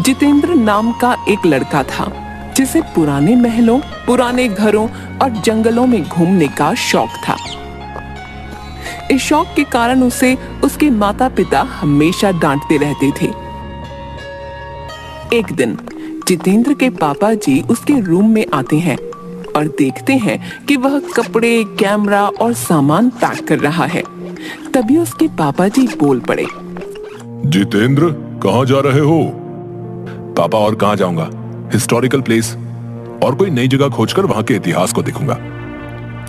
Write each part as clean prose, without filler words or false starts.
जितेंद्र नाम का एक लड़का था जिसे पुराने महलों, पुराने घरों और जंगलों में घूमने का शौक था। इस शौक के कारण उसे उसके माता पिता हमेशा डांटते रहते थे। एक दिन जितेंद्र के पापा जी उसके रूम में आते हैं और देखते हैं कि वह कपड़े, कैमरा और सामान पैक कर रहा है। तभी उसके पापा जी बोल पड़े, जितेंद्र, कहाँ जा रहे हो? पापा, और कहाँ जाऊंगा, हिस्टोरिकल प्लेस और कोई नई जगह खोजकर वहां के इतिहास को देखूंगा।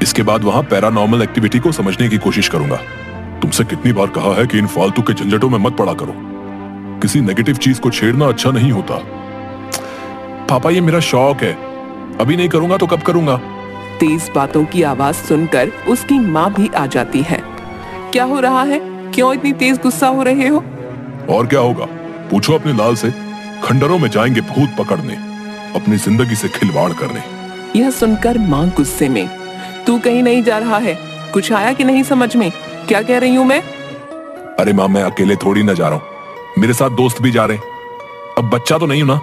इसके बाद वहां पैरानॉर्मल एक्टिविटी को समझने की कोशिश करूंगा। तुमसे कितनी बार कहा है कि इन फालतू के झंझटों में मत पड़ा करो। किसी नेगेटिव चीज को छेड़ना अच्छा नहीं होता। पापा, ये मेरा शौक है, अभी नहीं करूंगा तो कब करूंगा? तेज बातों की आवाज सुनकर उसकी माँ भी आ जाती है। क्या हो रहा है? क्यों इतनी तेज गुस्सा हो रहे हो? और क्या होगा, पूछो अपने लाल से। खंडरों में जाएंगे भूत पकड़ने, अपनी जिंदगी से खिलवाड़ करने। यह सुनकर माँ गुस्से में, तू कहीं नहीं जा रहा है, कुछ आया कि नहीं समझ में? क्या कह रही हूँ मैं? अरे माँ, मैं अकेले थोड़ी ना जा रहा हूँ, मेरे साथ दोस्त भी जा रहे हैं। अब बच्चा तो नहीं हूं ना।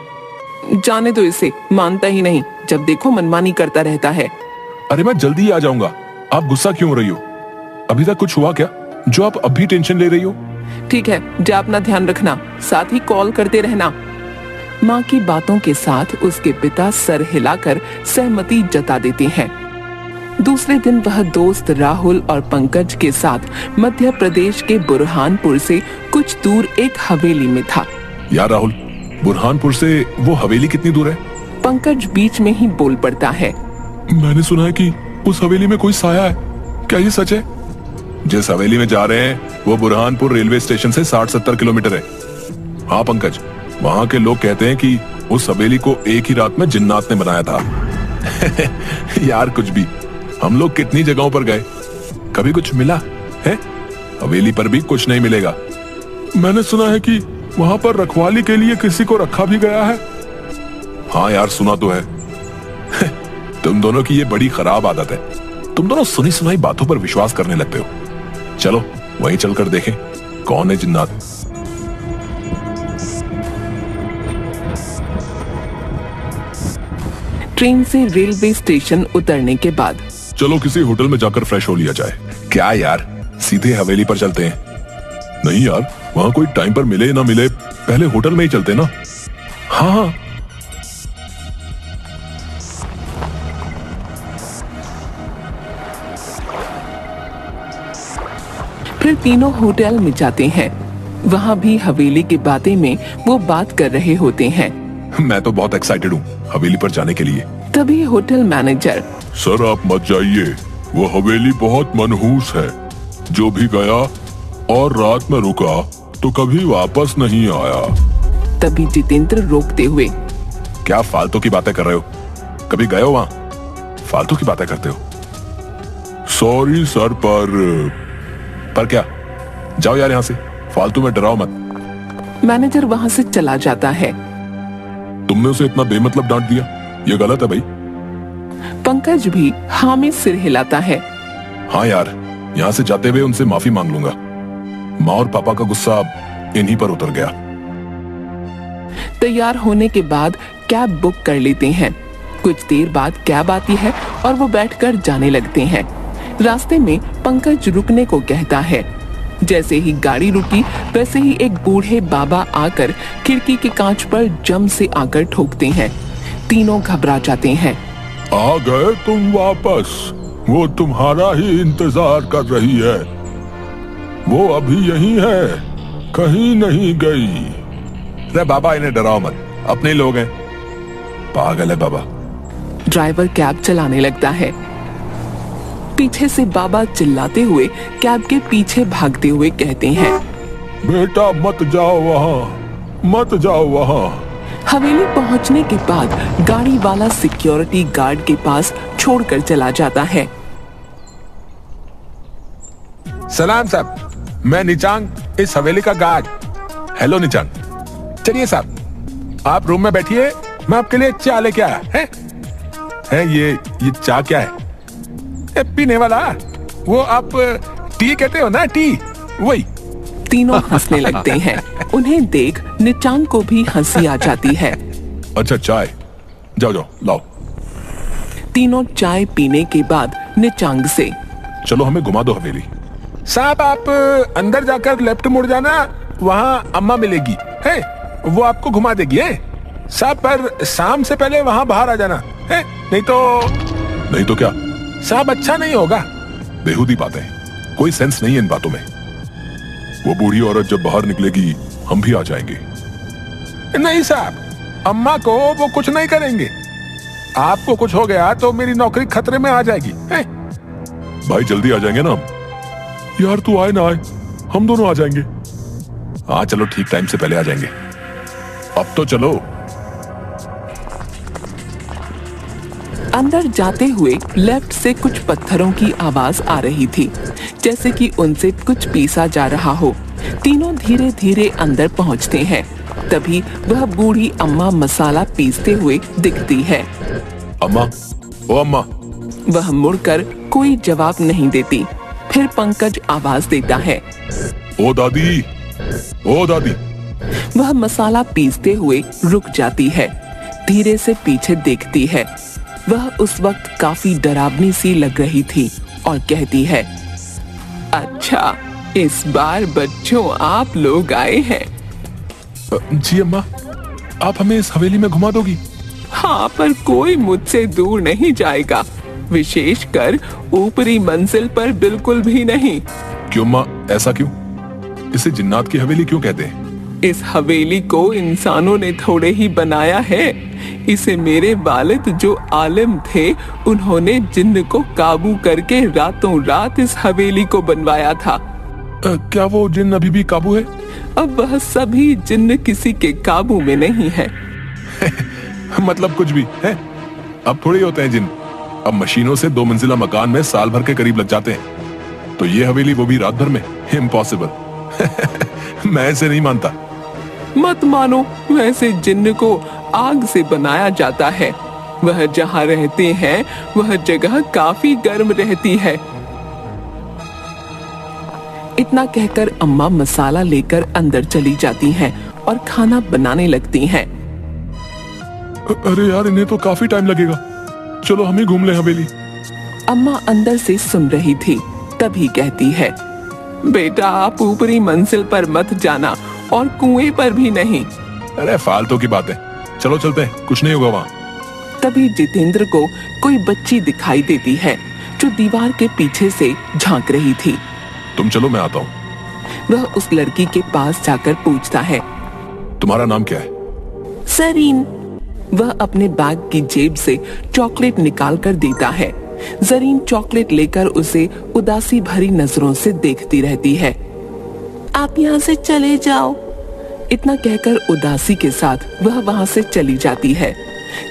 जाने दो इसे, मानता ही नहीं, जब देखो मनमानी करता रहता है। अरे मैं जल्दी ही आ जाऊंगा, आप गुस्सा क्यों हो रही हो? अभी तक कुछ हुआ क्या जो आप अभी टेंशन ले रही हो? ठीक है, जा अपना ध्यान रखना, साथ ही कॉल करते रहना। माँ की बातों के साथ उसके पिता सर हिलाकर सहमति जता देते हैं। दूसरे दिन वह दोस्त राहुल और पंकज के साथ मध्य प्रदेश के बुरहानपुर से कुछ दूर एक हवेली में था। यार राहुल, बुरहानपुर से वो हवेली कितनी दूर है? पंकज बीच में ही बोल पड़ता है, मैंने सुना है कि उस हवेली में कोई साया है, क्या ये सच है? जिस हवेली में जा रहे हैं वो बुरहानपुर रेलवे स्टेशन से 60-70 किलोमीटर है। हाँ पंकज, वहाँ के लोग कहते हैं कि उस हवेली को एक ही रात में जिन्नात ने बनाया था। यार कुछ भी, हम लोग कितनी जगहों पर गए, कभी कुछ मिला है? हवेली पर भी कुछ नहीं मिलेगा। मैंने सुना है कि वहाँ पर रखवाली के लिए किसी को रखा भी गया है। हाँ यार, सुना तो है। तुम दोनों की ये बड़ी खराब आदत है, तुम दोनों सुनी सुनाई बातों पर विश्वास करने लगते हो। चलो वहीं चलकर देखें कौन है जिन्नात। ट्रेन से रेलवे स्टेशन उतरने के बाद चलो किसी होटल में जाकर फ्रेश हो लिया जाए। क्या यार, सीधे हवेली पर चलते हैं? नहीं यार, वहाँ कोई टाइम पर मिले ना मिले, पहले होटल में ही चलते ना। हाँ। फिर तीनों होटल में जाते हैं। वहाँ भी हवेली के बारे में वो बात कर रहे होते हैं। मैं तो बहुत एक्साइटेड हूँ हवेली पर जाने के लिए। तभी होटल मैनेजर, सर आप मत जाइए, वो हवेली बहुत मनहूस है। जो भी गया और रात में रुका तो कभी वापस नहीं आया। तभी जितेंद्र रोकते हुए, क्या फालतू की बातें कर रहे हो? कभी गए हो वहाँ? फालतू की बातें करते हो। सॉरी सर, पर क्या? जाओ यार यहाँ से, फालतू में डराओ मत। मैनेजर वहाँ से चला जाता है। तुमने उसे इतना बेमतलब डांट दिया, ये गलत है भाई। पंकज भी हाँ में सिर हिलाता है। हाँ यार, यहाँ से जाते हुए उनसे माफी मांग लूंगा। माँ और पापा का गुस्सा इन्हीं पर उतर गया। तैयार होने के बाद कैब बुक कर लेते हैं। कुछ देर बाद कैब आती है और वो बैठकर जाने लगते हैं। रास्ते में पंकज रुकने को कहता है। जैसे ही गाड़ी रुकी वैसे ही एक बूढ़े बाबा आकर खिड़की के कांच पर जम से आकर ठोकते हैं। तीनों घबरा जाते हैं। आ गए तुम वापस, वो तुम्हारा ही इंतजार कर रही है। वो अभी यहीं है, कहीं नहीं गई। अरे बाबा, इन्हें डराओ मत, अपने लोग हैं। पागल है बाबा। ड्राइवर कैब चलाने लगता है। पीछे से बाबा चिल्लाते हुए कैब के पीछे भागते हुए कहते हैं, बेटा मत जाओ वहाँ, मत जाओ वहाँ। हवेली पहुँचने के बाद गाड़ी वाला सिक्योरिटी गार्ड के पास छोड़कर चला जाता है। सलाम साहब, मैं निचांग, इस हवेली का गार्ड। हेलो निचांग। चलिए साहब, आप रूम में बैठिए, मैं आपके लिए चाय लेके आया है। ये चाय क्या है? पीने वाला, वो आप टी कहते हो ना, टी, वही। तीनों हंसने लगते हैं। उन्हें देख निचांग को भी हंसी आ जाती है। अच्छा चाय, जाओ जाओ लाओ। तीनों चाय पीने के बाद निचांग से, चलो हमें घुमा दो हवेली। साहब आप अंदर जाकर लेफ्ट मुड़ जाना, वहाँ अम्मा मिलेगी है, वो आपको घुमा देगी है साहब, पर शाम से पहले वहाँ बाहर आ जाना है, नहीं तो क्या साहब अच्छा नहीं होगा। बेहुदी बातें, कोई सेंस नहीं है इन बातों में। वो बूढ़ी औरत जब बाहर निकलेगी हम भी आ जाएंगे। नहीं साहब, अम्मा को वो कुछ नहीं करेंगे, आपको कुछ हो गया तो मेरी नौकरी खतरे में आ जाएगी है? भाई जल्दी आ जाएंगे ना हम। यार तू आए ना आए, हम दोनों आ जाएंगे। हाँ चलो ठीक, टाइम से पहले आ जाएंगे। अब तो चलो। अंदर जाते हुए लेफ्ट से कुछ पत्थरों की आवाज आ रही थी, जैसे कि उनसे कुछ पीसा जा रहा हो। तीनों धीरे धीरे अंदर पहुंचते हैं। तभी वह बूढ़ी अम्मा मसाला पीसते हुए दिखती है। अम्मा, ओ अम्मा। वह मुड़कर कोई जवाब नहीं देती। फिर पंकज आवाज देता है, ओ दादी, ओ दादी। वह मसाला पीसते हुए रुक जाती है, धीरे से पीछे देखती है। वह उस वक्त काफी डरावनी सी लग रही थी और कहती है, अच्छा इस बार बच्चों आप लोग आए हैं। जी अम्मा, आप हमें इस हवेली में घुमा दोगी? हाँ, पर कोई मुझसे दूर नहीं जाएगा, विशेषकर ऊपरी मंजिल पर बिल्कुल भी नहीं। क्यों अम्मा, ऐसा क्यों? इसे जिन्नात की हवेली क्यों कहते हैं? इस हवेली को इंसानों ने थोड़े ही बनाया है। इसे मेरे वालिद जो आलिम थे, उन्होंने जिन्न को काबू करके रातों रात इस हवेली को बनवाया था। क्या वो जिन्न अभी भी काबू है? अब वह सभी जिन्न किसी के काबू में नहीं है। मतलब कुछ भी है? अब थोड़ी होते हैं जिन्न, अब मशीनों से 2 मंजिला मकान में साल भर के करीब लग जाते हैं। तो ये हवेली वो भी रात भर में? इम्पॉसिबल। मैं इसे नहीं मानता। मत मानो, वैसे जिन्न को आग से बनाया जाता है। वह जहाँ रहते हैं वह जगह काफी गर्म रहती है। इतना कहकर अम्मा मसाला लेकर अंदर चली जाती हैं और खाना बनाने लगती हैं। अरे यार, इन्हें तो काफी टाइम लगेगा, चलो हम ही घूम ले हवेली। अम्मा अंदर से सुन रही थी, तभी कहती है, बेटा आप ऊपरी मंजिल पर मत जाना और कुएं पर भी नहीं। अरे फालतू की बातें, चलो चलते हैं, कुछ नहीं होगा वहाँ। तभी जितेंद्र को कोई बच्ची दिखाई देती है जो दीवार के पीछे से झांक रही थी। तुम चलो, मैं आता हूँ। वह उस लड़की के पास जाकर पूछता है, तुम्हारा नाम क्या है? जरीन। वह अपने बैग की जेब से चॉकलेट निकाल कर देता है। जरीन चॉकलेट लेकर उसे उदासी भरी नजरों से देखती रहती है। आप यहाँ से चले जाओ। इतना कहकर उदासी के साथ वह वहाँ से चली जाती है।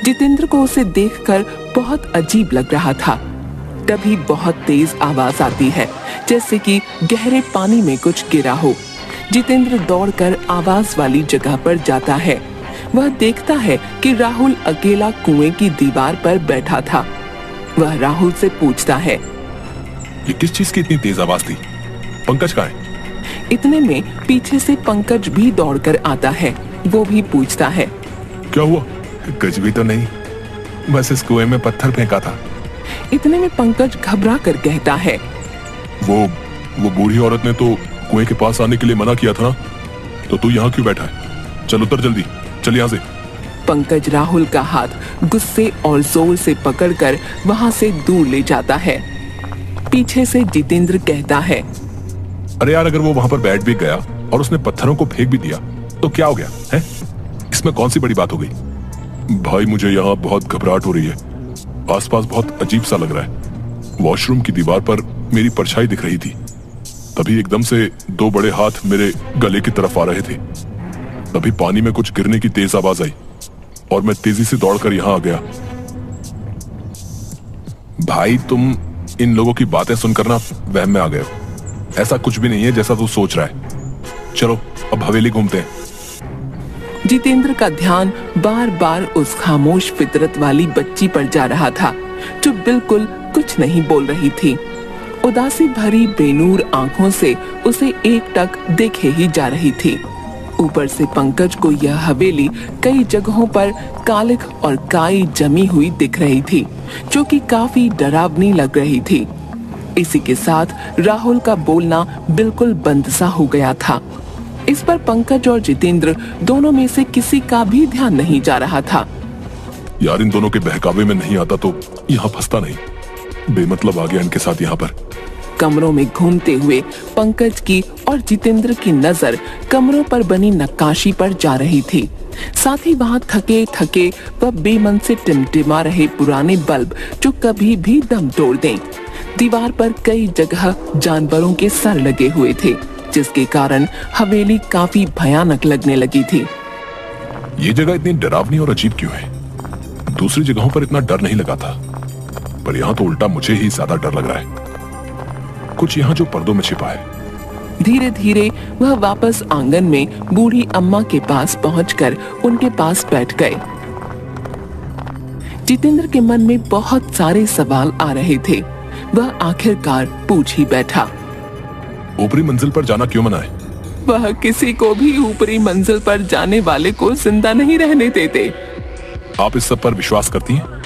जितेंद्र को उसे देखकर बहुत अजीब लग रहा था। तभी बहुत तेज आवाज आती है, जैसे कि गहरे पानी में कुछ गिरा हो। जितेंद्र दौड़कर आवाज वाली जगह पर जाता है। वह देखता है कि राहुल अकेला कुएं की दीवार पर बैठा था। वह राहुल से पूछता है, ये किस चीज की इतनी तेज आवाज थी? पंकज कहाँ है? इतने में पीछे से पंकज भी दौड़कर आता है। वो भी पूछता है, क्या हुआ? कुछ भी तो नहीं, बस इस कुएं में पत्थर फेंका था। इतने में पंकज घबरा कर कहता है, वो बूढ़ी औरत ने तो कुएं के पास आने के लिए मना किया था ना, तो तू यहाँ क्यों बैठा है? चल उतर जल्दी, चल यहाँ से। पंकज राहुल का हाथ गुस्से और जोर से पकड़कर वहाँ से दूर ले जाता है। पीछे से जितेंद्र कहता है, अरे यार, अगर वो वहाँ पर बैठ भी गया और उसने पत्थरों को फेंक भी दिया तो क्या हो गया है? इसमें कौन सी बड़ी बात हो गई? भाई मुझे यहाँ बहुत घबराहट हो रही है, आसपास बहुत अजीब सा लग रहा है। वॉशरूम की दीवार पर मेरी परछाई दिख रही थी, तभी एकदम से 2 बड़े हाथ मेरे गले की तरफ आ रहे थे। तभी पानी में कुछ गिरने की तेज आवाज आई और मैं तेजी से दौड़कर यहाँ आ गया। भाई तुम इन लोगों की बातें सुनकर ना वहम में आ गए हो। ऐसा कुछ भी नहीं है जैसा तू सोच रहा है। चलो अब हवेली घूमते हैं। जितेंद्र का ध्यान बार बार उस खामोश फितरत वाली बच्ची पर जा रहा था जो बिल्कुल कुछ नहीं बोल रही थी। उदासी भरी बेनूर आंखों से उसे एकटक देखे ही जा रही थी। ऊपर से पंकज को यह हवेली कई जगहों पर कालिख और काई जमी हुई दिख रही थी, जो कि काफी डरावनी लग रही थी। इसी के साथ राहुल का बोलना बिल्कुल बंद सा हो गया था। इस पर पंकज और जितेंद्र दोनों में से किसी का भी ध्यान नहीं जा रहा था। यार इन दोनों के बहकावे में नहीं आता तो यहाँ फंसता नहीं, बेमतलब आ गया इनके साथ यहाँ पर। कमरों में घूमते हुए पंकज की और जितेंद्र की नजर कमरों पर बनी नक्काशी पर जा रही थी। साथ ही वहां थके थके व बेमन से टिमटिमा रहे पुराने बल्ब जो कभी भी दम तोड़ दें। दीवार पर कई जगह जानवरों के सर लगे हुए थे, जिसके कारण हवेली काफी भयानक लगने लगी थी। ये जगह इतनी डरावनी और अजीब क्यों है? दूसरी जगहों पर इतना डर नहीं लगा था, पर यहाँ तो उल्टा मुझे ही ज्यादा डर लग रहा है। कुछ यहाँ जो पर्दों में छिपा है। धीरे धीरे वह वापस आंगन में बूढ़ी अम्मा के पास पहुंचकर उनके पास बैठ गए। जितेंद्र के मन में बहुत सारे सवाल आ रहे थे। वह आखिरकार पूछ ही बैठा, ऊपरी मंजिल पर जाना क्यों मना है? वह किसी को भी ऊपरी मंजिल पर जाने वाले को जिंदा नहीं रहने देते। आप इस सब पर विश्वास करती हैं?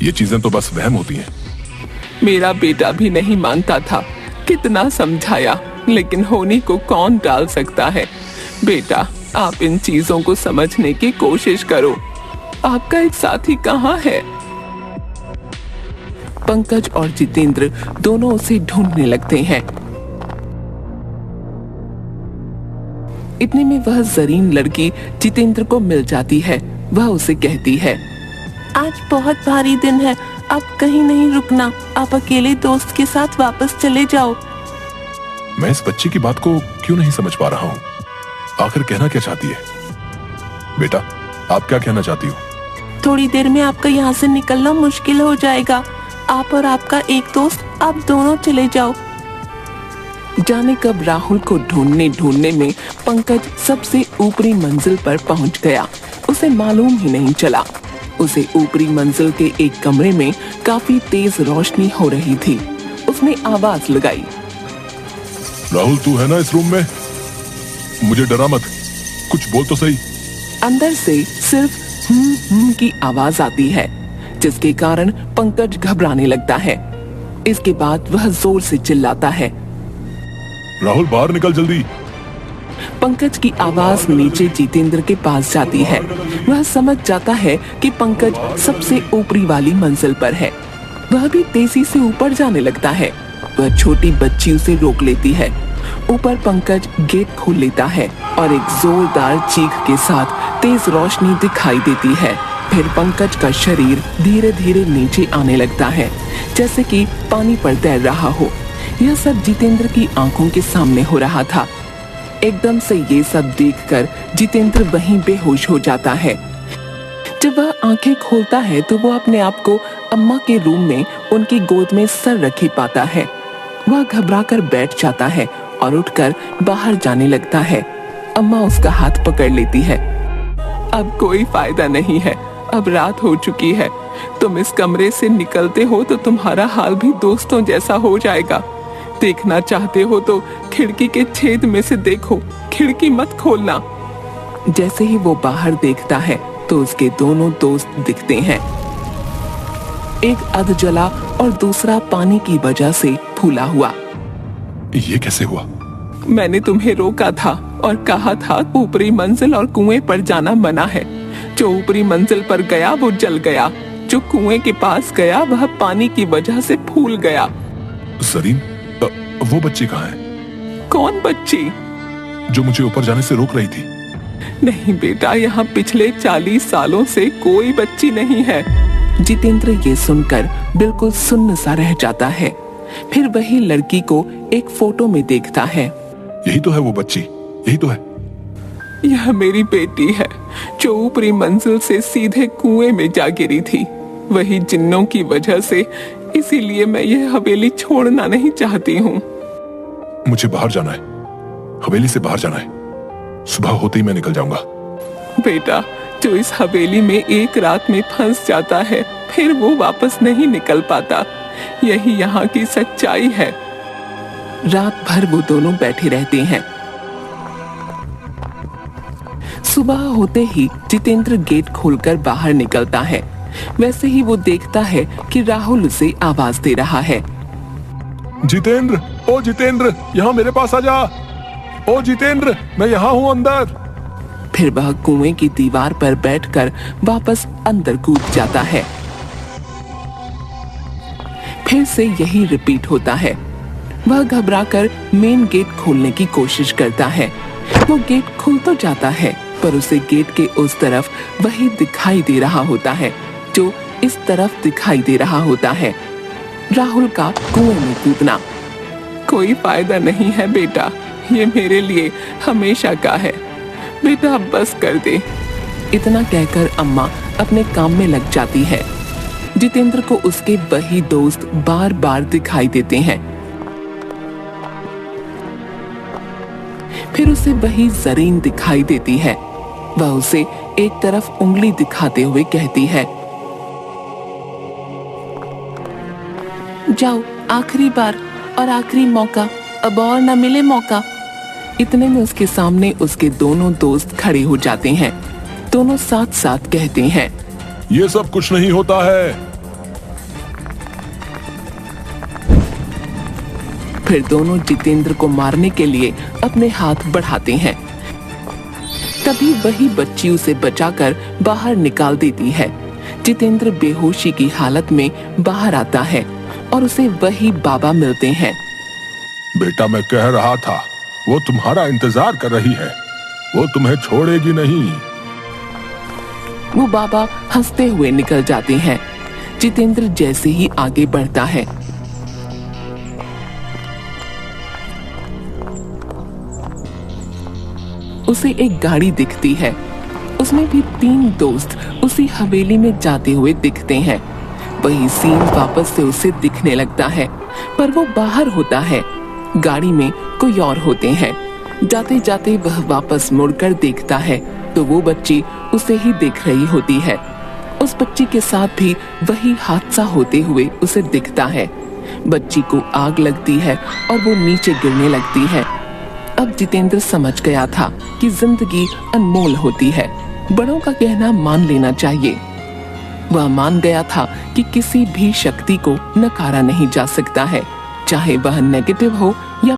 ये चीजें तो बस वहम होती हैं। मेरा बेटा भी नहीं मानता था, कितना समझाया, लेकिन होनी को कौन टाल सकता है। बेटा, आप इन चीजों को समझने की कोशिश करो। आपका एक साथी कहाँ है? पंकज और जितेंद्र दोनों उसे ढूंढने लगते हैं। इतने में वह जरीन लड़की जितेंद्र को मिल जाती है। वह उसे कहती है, आज बहुत भारी दिन है, अब कहीं नहीं रुकना। आप अकेले दोस्त के साथ वापस चले जाओ। मैं इस बच्ची की बात को क्यों नहीं समझ पा रहा हूँ। आखिर कहना क्या चाहती है? बेटा, आप क्या कहना चाहती हो? थोड़ी देर में आपका यहाँ से निकलना मुश्किल हो जाएगा। आप और आपका एक दोस्त, आप दोनों चले जाओ। जाने कब राहुल को ढूंढने ढूंढने में पंकज सबसे ऊपरी मंजिल पर पहुंच गया। उसे मालूम ही नहीं चला। उसे ऊपरी मंजिल के एक कमरे में काफी तेज रोशनी हो रही थी। उसने आवाज लगाई, राहुल तू है ना इस रूम में? मुझे डरा मत, कुछ बोल तो सही। अंदर से सिर्फ की आवाज आती है, जिसके कारण पंकज घबराने लगता है। इसके बाद वह जोर से चिल्लाता है, राहुल बाहर निकल जल्दी। पंकज की आवाज नीचे जितेंद्र के पास जाती है। वह समझ जाता है कि पंकज सबसे ऊपरी वाली मंजिल पर है। वह भी तेजी से ऊपर जाने लगता है। वह छोटी बच्ची उसे रोक लेती है। ऊपर पंकज गेट खोल लेता है और एक जोरदार चीख के साथ तेज रोशनी दिखाई देती है। फिर पंकज का शरीर धीरे धीरे नीचे आने लगता है, जैसे कि पानी पर तैर रहा हो। यह सब जितेंद्र की आंखों के सामने हो रहा था। एकदम से ये सब देखकर जितेंद्र वहीं बेहोश हो जाता है। जब वह आंखें खोलता है तो वो अपने आप को अम्मा के रूम में उनकी गोद में सर रखे पाता है। वह घबराकर बैठ जाता है और उठकर बाहर जाने लगता है। अम्मा उसका हाथ पकड़ लेती है। अब कोई फायदा नहीं है, अब रात हो चुकी है। तुम इस कमरे से निकलते हो तो तुम्हारा हाल भी दोस्तों जैसा हो जाएगा। देखना चाहते हो तो खिड़की के छेद में से देखो, खिड़की मत खोलना। जैसे ही वो बाहर देखता है तो उसके दोनों दोस्त दिखते हैं। एक अधजला और दूसरा पानी की वजह से फूला हुआ। ये कैसे हुआ? मैंने तुम्हें रोका था और कहा था ऊपरी मंजिल और कुएं पर जाना मना है। जो ऊपरी मंजिल पर गया वो जल गया, जो कुएं के पास गया वह पानी की वजह से फूल गया। सरीन, वो बच्ची कहाँ है? कौन बच्ची? जो मुझे ऊपर जाने से रोक रही थी। नहीं बेटा, यहाँ पिछले 40 सालों से कोई बच्ची नहीं है। जितेंद्र ये सुनकर बिल्कुल सुन्न सा रह जाता है। फिर वही लड़की को एक फोटो में देखता है। यही तो है वो बच्ची, यही तो है। यह मेरी बेटी है जो ऊपरी मंजिल से सीधे कुएं में जा गिरी थी। वही जिन्नों की वजह से, इसीलिए मैं यह हवेली छोड़ना नहीं चाहती हूँ। मुझे बाहर जाना है, हवेली से बाहर जाना है। सुबह होते ही मैं निकल जाऊंगा। बेटा, जो इस हवेली में एक रात में फंस जाता है फिर वो वापस नहीं निकल पाता। यही यहाँ की सच्चाई है। रात भर वो दोनों बैठे रहते हैं। सुबह होते ही जितेंद्र गेट खोलकर बाहर निकलता है। वैसे ही वो देखता है कि राहुल उसे आवाज दे रहा है। जितेंद्र, ओ जितेंद्र, यहाँ मेरे पास आ जा। ओ जितेंद्र, मैं यहाँ हूँ अंदर। फिर वह कुएं की दीवार पर बैठकर वापस अंदर कूद जाता है। फिर से यही रिपीट होता है। वह घबराकर मेन गेट खोलने की कोशिश करता है। वो गेट खुल तो जाता है, पर उसे गेट के उस तरफ वही दिखाई दे रहा होता है जो इस तरफ दिखाई दे रहा होता है। राहुल का कुएं में कूदना। कोई फायदा नहीं है बेटा, ये मेरे लिए हमेशा का है। बेटा अब बस कर दे। इतना कहकर अम्मा अपने काम में लग जाती है। जितेंद्र को उसके वही दोस्त बार बार दिखाई देते हैं। फिर उसे वही जरीन दिखाई देती है। वह उसे एक तरफ उंगली दिखाते हुए कहती है, जाओ, आखिरी बार और आखिरी मौका, अब और न मिले मौका। इतने में उसके सामने उसके दोनों दोस्त खड़े हो जाते हैं। दोनों साथ साथ कहते हैं, ये सब कुछ नहीं होता है। फिर दोनों जितेंद्र को मारने के लिए अपने हाथ बढ़ाते हैं। तभी वही बच्ची उसे बचाकर बाहर निकाल देती है। जितेंद्र बेहोशी की हालत में बाहर आता है और उसे वही बाबा मिलते हैं। बेटा, मैं कह रहा था, वो तुम्हारा इंतजार कर रही है, वो तुम्हें छोड़ेगी नहीं। वो बाबा हंसते हुए निकल जाते हैं। जितेंद्र जैसे ही आगे बढ़ता है, उसे एक गाड़ी दिखती है। उसमें भी 3 दोस्त उसी हवेली में जाते हुए दिखते हैं। वही सीन वापस से उसे दिखने लगता है, पर वो बाहर होता है। गाड़ी में कोई और होते हैं। जाते जाते वह वापस मुड़कर देखता है तो वो बच्ची उसे ही देख रही होती है। उस बच्ची के साथ भी वही हादसा होते हुए उसे दिखता है। बच्ची को आग लगती है और वो नीचे गिरने लगती है। अब जितेंद्र समझ गया था कि जिंदगी अनमोल होती है, बड़ों का कहना मान लेना चाहिए। वह मान गया था कि किसी भी शक्ति को नकारा नहीं जा सकता है, चाहे वह नेगेटिव हो या